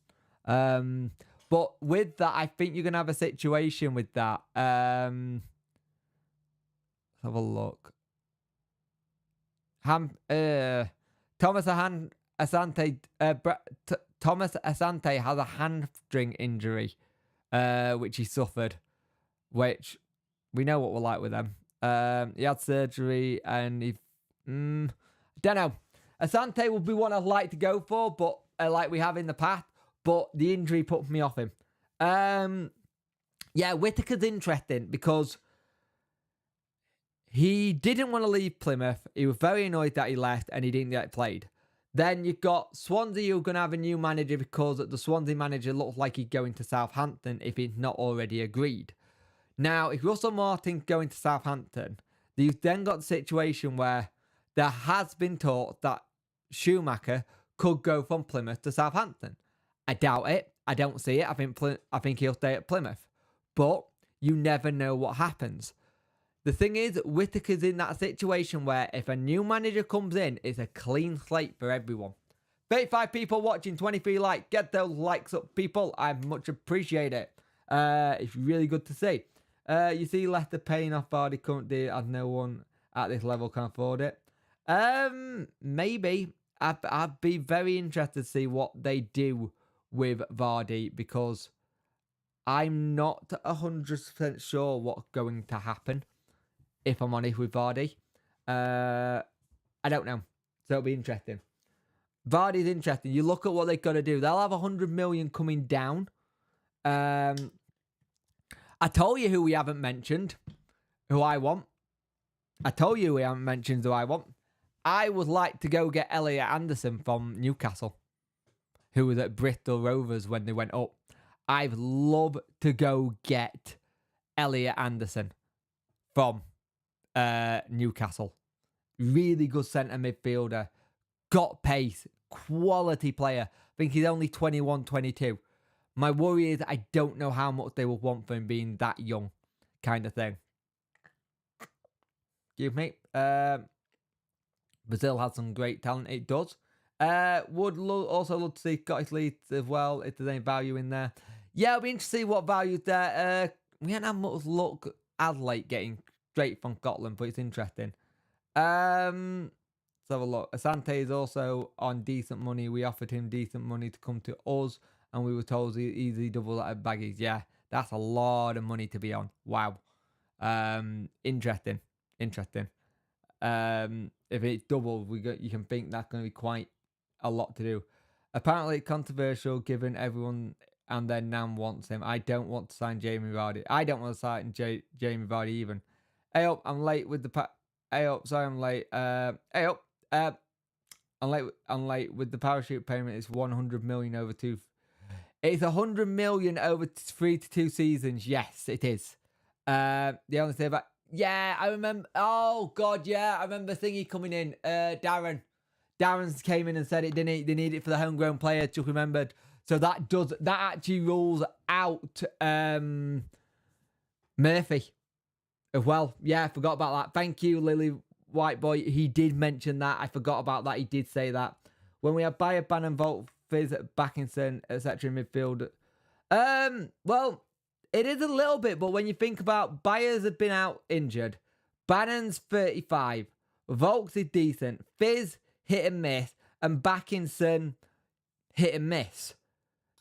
But with that, I think you're going to have a situation with that. Let's have a look. Thomas Asante has a hamstring injury, which he suffered, which we know what we're like with them. He had surgery and he... don't know. Asante would be one I'd like to go for, but like we have in the past, but the injury put me off him. Yeah, Whittaker's interesting because he didn't want to leave Plymouth. He was very annoyed that he left and he didn't get played. Then you've got Swansea, who are going to have a new manager because the Swansea manager looks like he's going to Southampton if he's not already agreed. Now, if Russell Martin's going to Southampton, you've then got the situation where there has been talk that Schumacher could go from Plymouth to Southampton. I doubt it. I don't see it. I think he'll stay at Plymouth. But you never know what happens. The thing is, Whittaker's in that situation where if a new manager comes in, it's a clean slate for everyone. 35 people watching, 23 likes. Get those likes up, people. I much appreciate it. It's really good to see. You see Leicester paying off Vardy currently as no one at this level can afford it. Maybe. I'd be very interested to see what they do with Vardy because I'm not 100% sure what's going to happen. If I'm honest with Vardy. I don't know. So it'll be interesting. Vardy's interesting. You look at what they've got to do. They'll have 100 million coming down. I told you who we haven't mentioned. Who I want. I told you we haven't mentioned who I want. I would like to go get Elliot Anderson from Newcastle. Who was at Bristol Rovers when they went up. I'd love to go get Elliot Anderson from Newcastle. Really good centre midfielder. Got pace. Quality player. I think he's only 21, 22. My worry is I don't know how much they will want for him being that young. Kind of thing. Excuse me. Brazil has some great talent. It does. Would also love to see Scottish Leeds as well. If there's any value in there. Yeah, it'll be interesting to see what value's there. We haven't had much luck as late getting straight from Scotland, but it's interesting. Let's have a look. Asante is also on decent money. We offered him decent money to come to us, and we were told he easily double that at Baggies. Yeah, that's a lot of money to be on. Wow. Interesting. If it's double, you can think that's going to be quite a lot to do. Apparently, it's controversial given everyone and their nan wants him. I don't want to sign Jamie Vardy. I don't want to sign Jamie Vardy even. Hey up, I'm late with the Hey up, sorry I'm late. Hey up, I'm late with the parachute payment. It's 100 million over two. It's 100 million over 3 to 2 seasons. Yes, it is. The only thing about yeah, I remember. Oh God, yeah, I remember thingy coming in. Darren came in and said it. Didn't he? They need it for the homegrown player. Just remembered. So that actually rules out Murphy as well. Yeah, I forgot about that. Thank you, Lily White Boy. He did mention that. I forgot about that. He did say that. When we have Bayer, Bannon, Volt, Fizz, Backinson, etc. in midfield. Well, it is a little bit, but when you think about Byers have been out injured. Bannon's 35. Volks is decent. Fizz, hit and miss. And Backinson, hit and miss.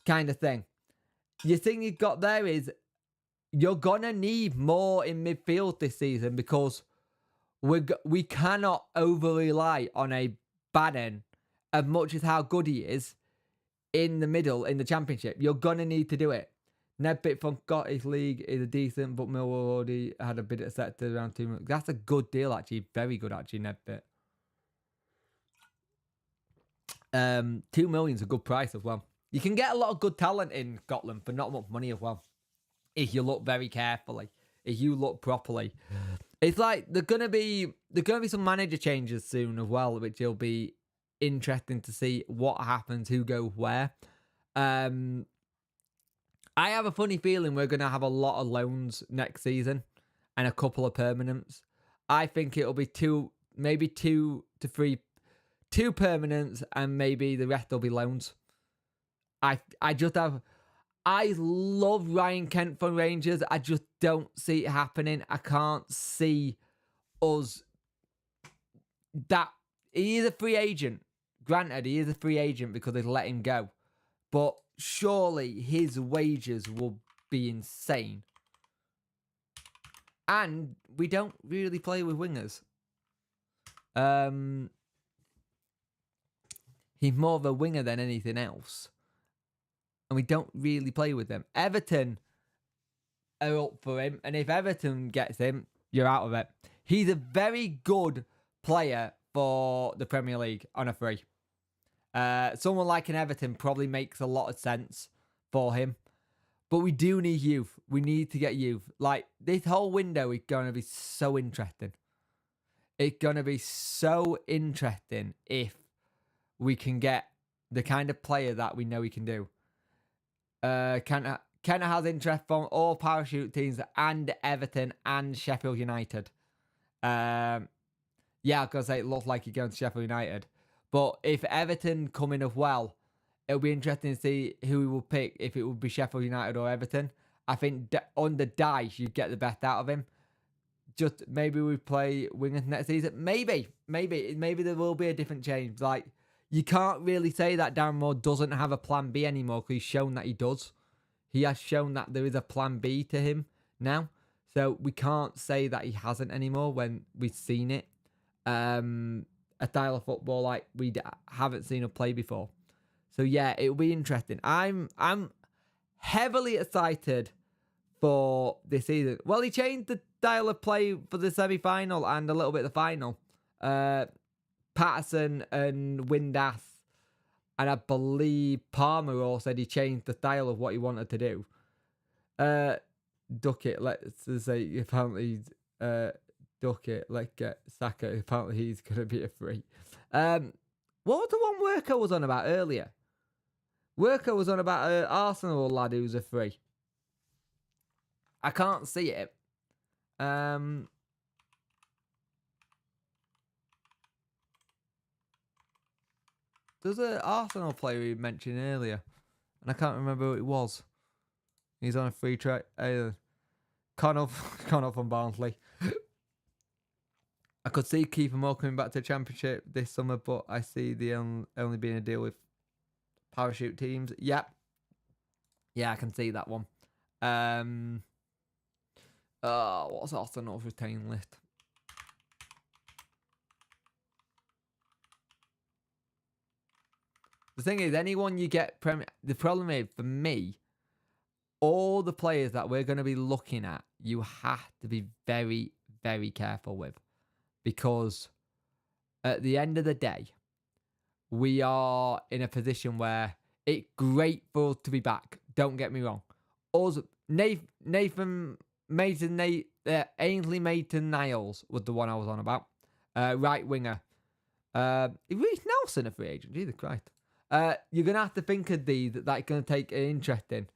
Kind of thing. The thing you've got there is you're going to need more in midfield this season because we cannot over-rely on a Bannon as much as how good he is in the middle in the Championship. You're going to need to do it. Nedbit from Scottish League is a decent, but Millwall already had a bid at set to around 2 million. That's a good deal, actually. Very good, actually, Nedbit. 2 million is a good price as well. You can get a lot of good talent in Scotland for not much money as well. If you look very carefully. If you look properly. It's like there's gonna be some manager changes soon as well, which will be interesting to see what happens, who goes where. I have a funny feeling we're going to have a lot of loans next season and a couple of permanents. I think it'll be maybe 2 to 3, 2 permanents, and maybe the rest will be loans. I love Ryan Kent for Rangers. I just don't see it happening. I can't see us that he is a free agent. Granted, he is a free agent because they let him go. But surely his wages will be insane. And we don't really play with wingers. He's more of a winger than anything else. And we don't really play with them. Everton are up for him. And if Everton gets him, you're out of it. He's a very good player for the Premier League on a free. Someone like an Everton probably makes a lot of sense for him. But we do need youth. We need to get youth. Like, this whole window is going to be so interesting. It's going to be so interesting if we can get the kind of player that we know we can do. Kenna has interest from all parachute teams and Everton and Sheffield United. Yeah, I was going to say it looks like he's going to Sheffield United. But if Everton come in as well, it'll be interesting to see who we will pick, if it would be Sheffield United or Everton. I think on the dice, you get the best out of him. Just maybe we play wingers next season. Maybe there will be a different change. Like, you can't really say that Darren Moore doesn't have a plan B anymore because he's shown that he does. He has shown that there is a plan B to him now. So we can't say that he hasn't anymore when we've seen it. A style of football like we haven't seen him play before. So yeah, it'll be interesting. I'm heavily excited for this season. Well, he changed the style of play for the semi-final and a little bit of the final. Patterson and Windass, and I believe Palmer all said he changed the style of what he wanted to do. Duckett, let's say, apparently Duckett, let's get Saka, apparently he's going to be a free. What was the one Worker was on about earlier? Worker was on about an Arsenal lad who's a free. I can't see it. There's an Arsenal player we mentioned earlier, and I can't remember who it was. He's on a free track. Connell from Barnsley. I could see Keeper Moore coming back to the Championship this summer, but I see the only being a deal with parachute teams. Yep. Yeah, I can see that one. What's Arsenal's retained list? The thing is, anyone you get the problem is, for me, all the players that we're going to be looking at, you have to be very, very careful with. Because at the end of the day, we are in a position where it's great for us to be back. Don't get me wrong. Ainsley Maitland-Niles was the one I was on about. Right winger. Reece Nelson a free agent? Jesus Christ. You're going to have to think of these that's going to take an interest in.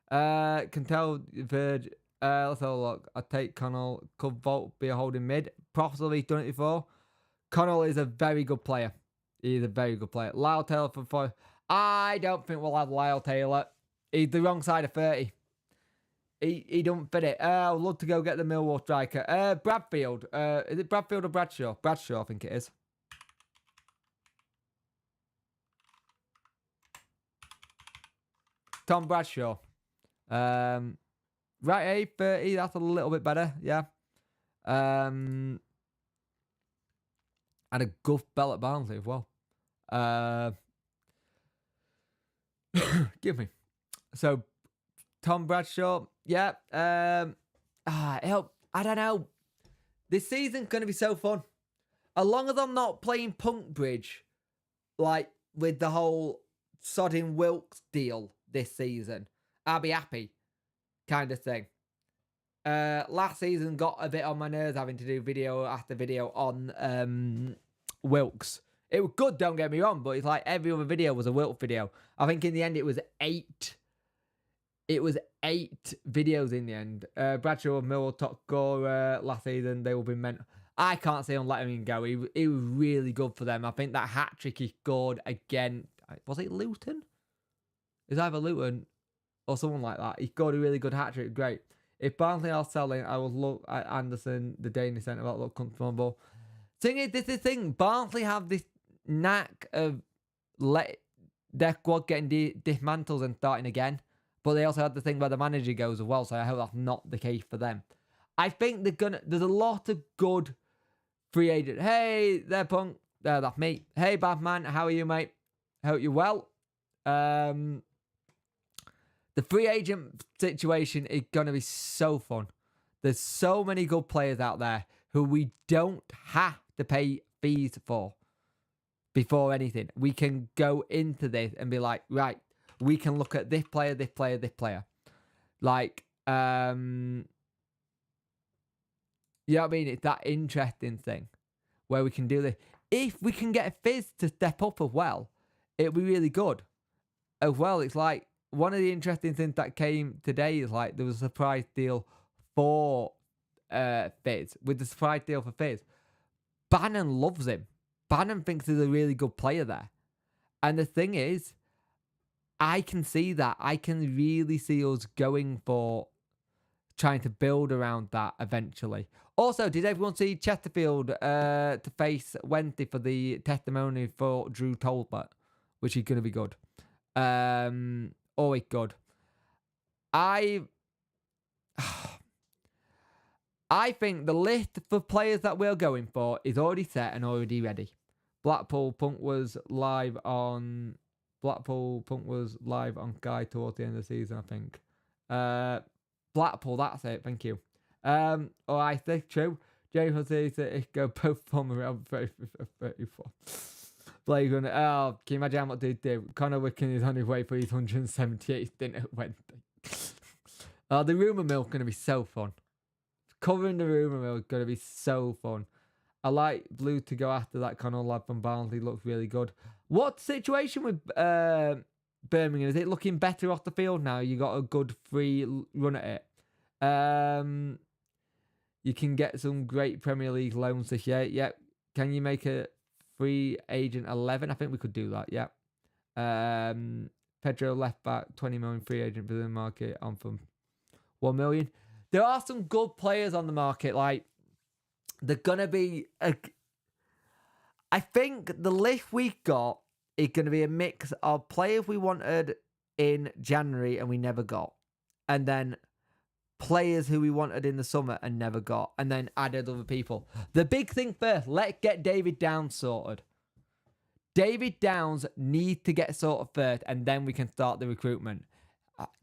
Can tell Verge. Let's have a look. I take Connell. Could Vault be a holding mid? Possibly done it before. Connell is a very good player. He's a very good player. Lyle Taylor for 4. I don't think we'll have Lyle Taylor. He's the wrong side of 30. He don't fit it. I'd love to go get the Millwall striker. Bradfield. Is it Bradfield or Bradshaw? Bradshaw, I think it is. Tom Bradshaw. Right, 30, that's a little bit better, yeah. And a Guff Bell at Barnsley as well. Give me. So, Tom Bradshaw, yeah. I don't know. This season's going to be so fun. As long as I'm not playing Punk Bridge, like with the whole sodding Wilkes deal this season, I'll be happy. Kind of thing. Last season got a bit on my nerves having to do video after video on Wilkes. It was good, don't get me wrong, but it's like every other video was a Wilt video. I think in the end it was 8. It was 8 videos in the end. Bradshaw and Millwall top scorer last season. They will be meant. I can't say on letting him go. He was really good for them. I think that hat trick he scored again. Was it Luton? It's either Luton or someone like that. He scored a really good hat trick. Great. If Barnsley are selling, I will look at Anderson, the Danish centre back, look comfortable. Thing is, this is the thing. Barnsley have this knack of let their squad getting dismantled and starting again. But they also had the thing where the manager goes as well, so I hope that's not the case for them. I think there's a lot of good free agent. Hey, there, Punk. That's me. Hey, Batman. How are you, mate? Hope you're well. The free agent situation is going to be so fun. There's so many good players out there who we don't have to pay fees for before anything. We can go into this and be like, right, we can look at this player, this player, this player. Like, you know what I mean? It's that interesting thing where we can do this. If we can get Fizz to step up as well, it'll be really good. As well, it's like, one of the interesting things that came today is like, there was a surprise deal for Fizz. With the surprise deal for Fizz, Bannon loves him. Bannon thinks he's a really good player there. And the thing is, I can see that. I can really see us going for trying to build around that eventually. Also, did everyone see Chesterfield to face Wednesday for the testimony for Drew Talbot, which is going to be good. Always good. I think the list for players that we're going for is already set and already ready. Blackpool Punk was live on Sky towards the end of the season, I think. Blackpool, that's it. Thank you. All right, that's true. James says that go both from around 34. Blake Gunner. Oh, can you imagine how much they do? Connor Wickham is on his way for his 178th dinner at Wednesday. The rumour mill is going to be so fun. Covering the rumour mill is going to be so fun. I like Blue to go after that Connor lad from Barnsley. Looks really good. What situation with Birmingham? Is it looking better off the field now? You got a good free run at it. You can get some great Premier League loans this year. Yep. Can you make a free agent 11? I think we could do that. Yeah. Pedro left back 20 million free agent for the market on from 1 million. There are some good players on the market. Like, they're gonna be. I think the list we got is gonna be a mix of players we wanted in January and we never got, and then players who we wanted in the summer and never got, and then added other people. The big thing first, let's get David Downs sorted. David Downs needs to get sorted first, and then we can start the recruitment.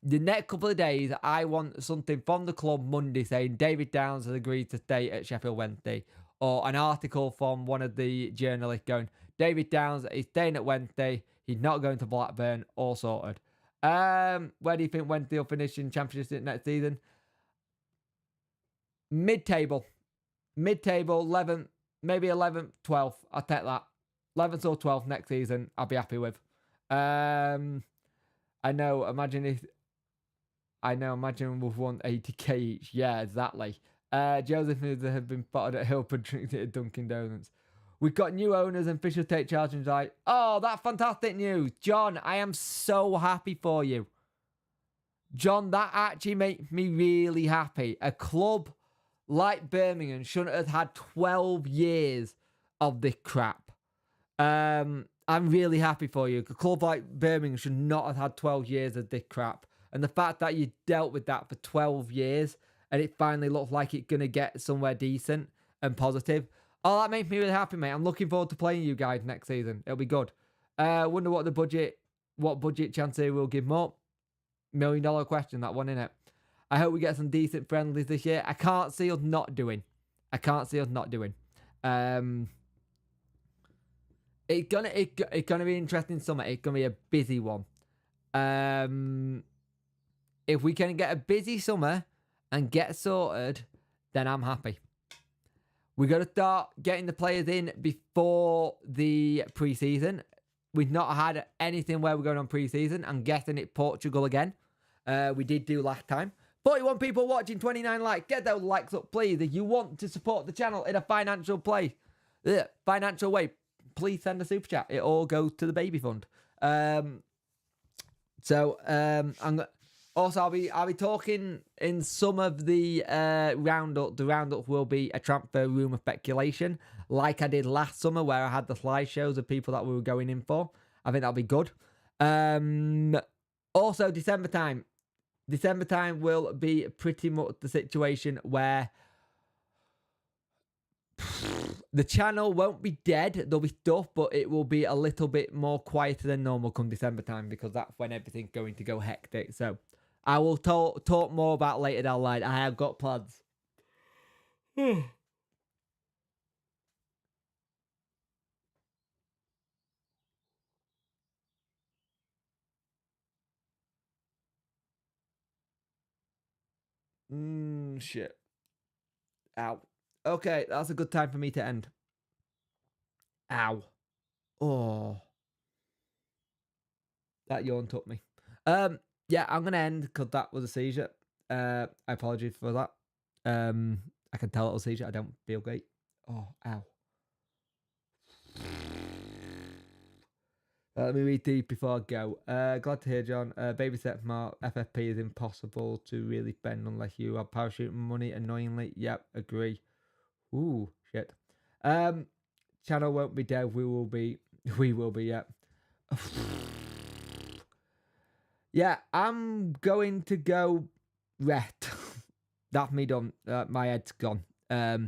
The next couple of days, I want something from the club Monday saying David Downs has agreed to stay at Sheffield Wednesday, or an article from one of the journalists going, David Downs is staying at Wednesday, he's not going to Blackburn, all sorted. Where do you think Wednesday will finish in Championship next season? Mid-table, 11th, maybe 11th, 12th. I'll take that. 11th or 12th next season, I'll be happy with. I know, imagine we've won 80k each. Yeah, exactly. Joseph have been spotted at Hilford drinking at Dunkin' Donuts. We've got new owners and Fisher take charge and like, oh, that's fantastic news. John, I am so happy for you. John, that actually makes me really happy. A club like Birmingham shouldn't have had 12 years of this crap. I'm really happy for you. A club like Birmingham should not have had 12 years of this crap. And the fact that you dealt with that for 12 years and it finally looks like it's going to get somewhere decent and positive. Oh, that makes me really happy, mate. I'm looking forward to playing you guys next season. It'll be good. Wonder what budget Chancellor will give more. $1 million question, that one, innit? I hope we get some decent friendlies this year. I can't see us not doing. It's gonna be an interesting summer. It's gonna be a busy one. If we can get a busy summer and get sorted, then I'm happy. We got to start getting the players in before the pre-season. We've not had anything where we're going on pre-season. I'm guessing it's Portugal again. We did do last time. 41 people watching, 29 likes. Get those likes up, please. If you want to support the channel in a financial way, please send a super chat. It all goes to the baby fund. Also, I'll be talking in some of the roundup. The roundup will be a transfer rumour speculation, like I did last summer, where I had the slideshows of people that we were going in for. I think that'll be good. Also, December time. December time will be pretty much the situation where the channel won't be dead. There'll be stuff, but it will be a little bit more quieter than normal come December time, because that's when everything's going to go hectic. So I will talk more about later down the line. I have got plans. Shit. Ow. Okay, that's a good time for me to end. Ow. Oh. That yawn took me. Yeah, I'm gonna end because that was a seizure. I apologize for that. I can tell it was a seizure. I don't feel great. Oh, ow. Let me read deep before I go. Glad to hear, John. Babysit from FFP is impossible to really spend unless you have parachute money. Annoyingly, yep, agree. Ooh, shit. Channel won't be dead. We will be. Yep. Yeah, I'm going to go rest. That's me done. My head's gone. No,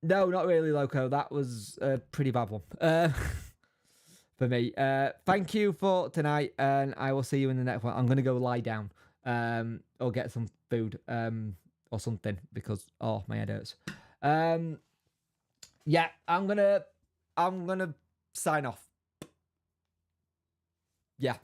not really, Loco. That was a pretty bad one. For me. Thank you for tonight, and I will see you in the next one. I'm gonna go lie down, or get some food, or something, because my head hurts. Yeah, I'm gonna sign off. Yeah.